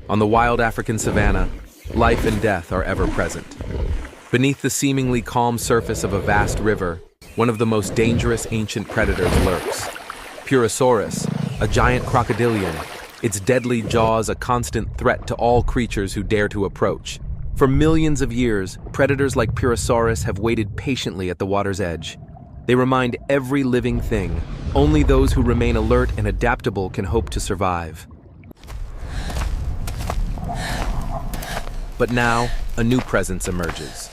On the wild African savanna, life and death are ever present. Beneath the seemingly calm surface of a vast river, one of the most dangerous ancient predators lurks. Prehistoric, a giant crocodilian, its deadly jaws a constant threat to all creatures who dare to approach. For millions of years, predators like Prehistoric have waited patiently at the water's edge. They remind every living thing, only those who remain alert and adaptable can hope to survive. But now, a new presence emerges.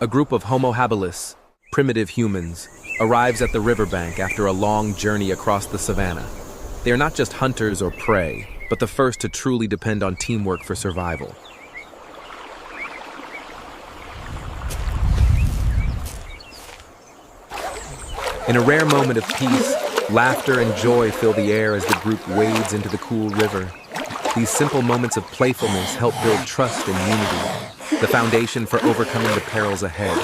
A group of Homo habilis, primitive humans, arrives at the riverbank after a long journey across the savanna. They are not just hunters or prey, but the first to truly depend on teamwork for survival. In a rare moment of peace, laughter and joy fill the air as the group wades into the cool river. These simple moments of playfulness help build trust and unity, the foundation for overcoming the perils ahead.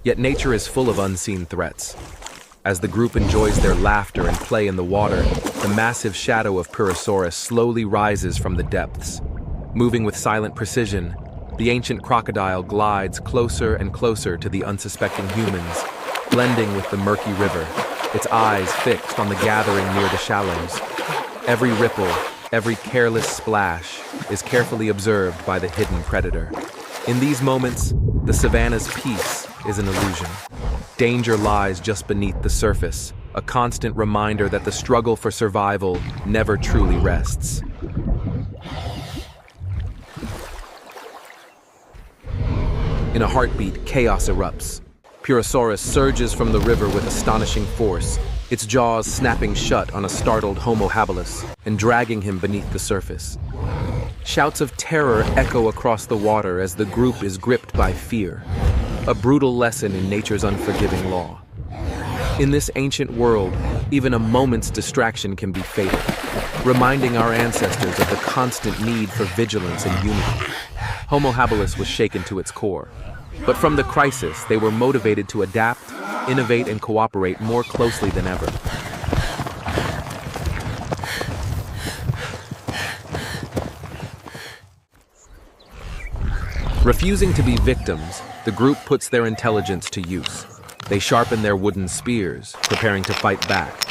Yet nature is full of unseen threats. As the group enjoys their laughter and play in the water, the massive shadow of Prehistoric slowly rises from the depths. Moving with silent precision, the ancient crocodile glides closer and closer to the unsuspecting humans, blending with the murky river, its eyes fixed on the gathering near the shallows. Every ripple, every careless splash is carefully observed by the hidden predator. In these moments, the savanna's peace is an illusion. Danger lies just beneath the surface, a constant reminder that the struggle for survival never truly rests. In a heartbeat, chaos erupts. Prehistoric surges from the river with astonishing force, its jaws snapping shut on a startled Homo habilis and dragging him beneath the surface. Shouts of terror echo across the water as the group is gripped by fear, a brutal lesson in nature's unforgiving law. In this ancient world, even a moment's distraction can be fatal, reminding our ancestors of the constant need for vigilance and unity. Homo habilis was shaken to its core. But from the crisis, they were motivated to adapt, innovate, and cooperate more closely than ever. Refusing to be victims, the group puts their intelligence to use. They sharpen their wooden spears, preparing to fight back.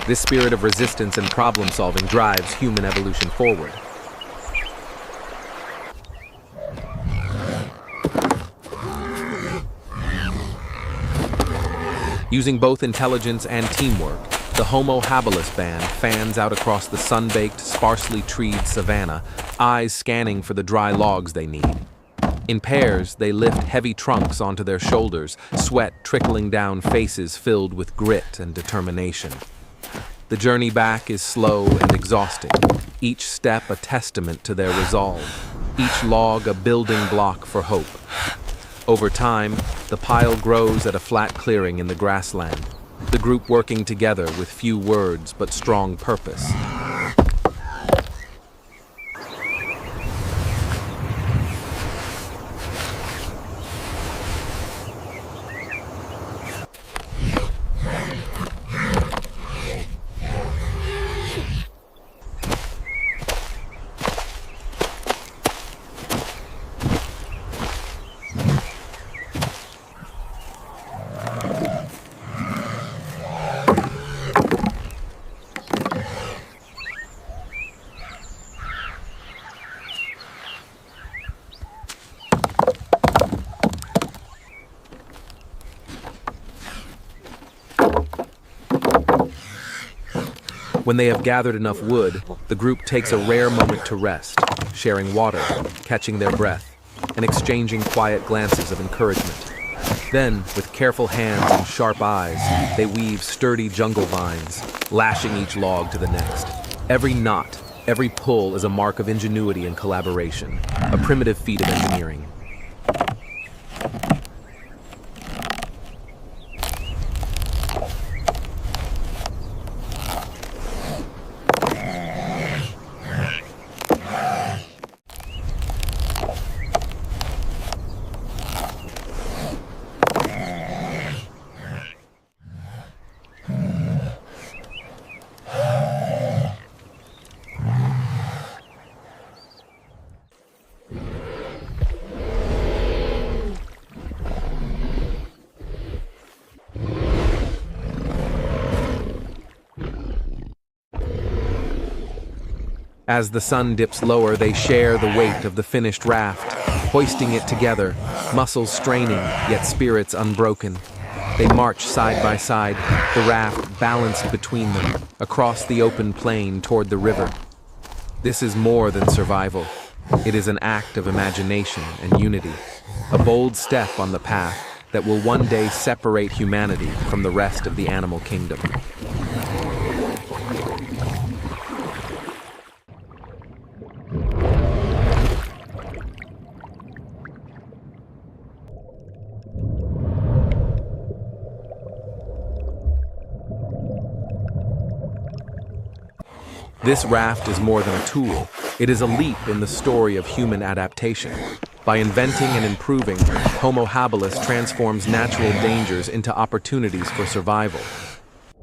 This spirit of resistance and problem-solving drives human evolution forward. Using both intelligence and teamwork, the Homo habilis band fans out across the sun-baked, sparsely treed savanna, eyes scanning for the dry logs they need. In pairs, they lift heavy trunks onto their shoulders, sweat trickling down faces filled with grit and determination. The journey back is slow and exhausting, each step a testament to their resolve, each log a building block for hope. Over time, the pile grows at a flat clearing in the grassland, the group working together with few words but strong purpose. When they have gathered enough wood, the group takes a rare moment to rest, sharing water, catching their breath, and exchanging quiet glances of encouragement. Then, with careful hands and sharp eyes, they weave sturdy jungle vines, lashing each log to the next. Every knot, every pull is a mark of ingenuity and collaboration, a primitive feat of engineering. As the sun dips lower, they share the weight of the finished raft, hoisting it together, muscles straining, yet spirits unbroken. They march side by side, the raft balanced between them, across the open plain toward the river. This is more than survival. It is an act of imagination and unity, a bold step on the path that will one day separate humanity from the rest of the animal kingdom. This raft is more than a tool. It is a leap in the story of human adaptation. By inventing and improving, Homo habilis transforms natural dangers into opportunities for survival.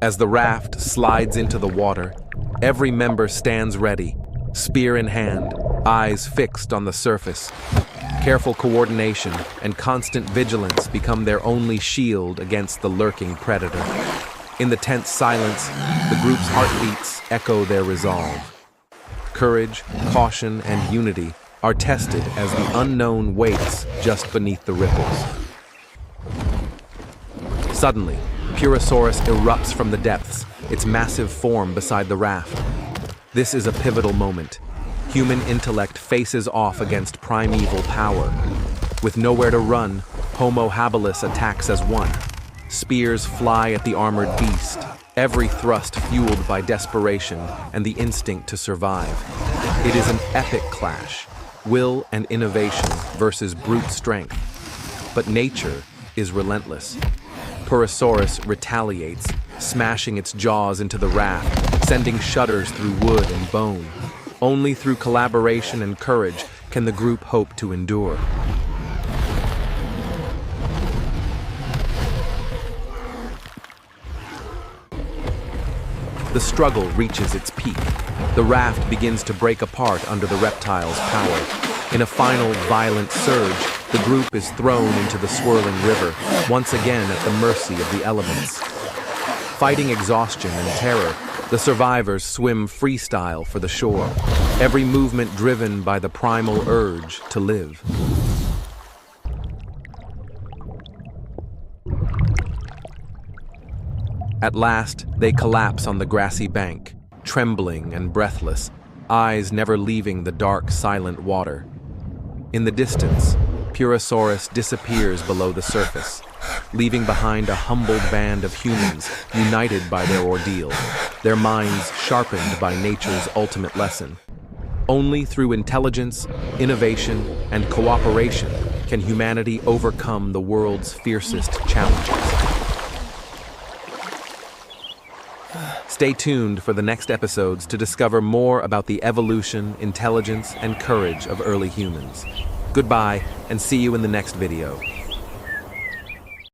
As the raft slides into the water, every member stands ready, spear in hand, eyes fixed on the surface. Careful coordination and constant vigilance become their only shield against the lurking predator. In the tense silence, the group's heartbeats echo their resolve. Courage, caution, and unity are tested as the unknown waits just beneath the ripples. Suddenly, Purosaurus erupts from the depths, its massive form beside the raft. This is a pivotal moment. Human intellect faces off against primeval power. With nowhere to run, Homo habilis attacks as one. Spears fly at the armored beast, every thrust fueled by desperation and the instinct to survive. It is an epic clash, will and innovation versus brute strength. But nature is relentless. Purosaurus retaliates, smashing its jaws into the raft, sending shudders through wood and bone. Only through collaboration and courage can the group hope to endure. The struggle reaches its peak. The raft begins to break apart under the reptile's power. In a final violent surge, the group is thrown into the swirling river, once again at the mercy of the elements. Fighting exhaustion and terror, the survivors swim freestyle for the shore, every movement driven by the primal urge to live. At last, they collapse on the grassy bank, trembling and breathless, eyes never leaving the dark, silent water. In the distance, Purosaurus disappears below the surface, leaving behind a humbled band of humans united by their ordeal, their minds sharpened by nature's ultimate lesson. Only through intelligence, innovation, and cooperation can humanity overcome the world's fiercest challenges. Stay tuned for the next episodes to discover more about the evolution, intelligence, and courage of early humans. Goodbye, and see you in the next video.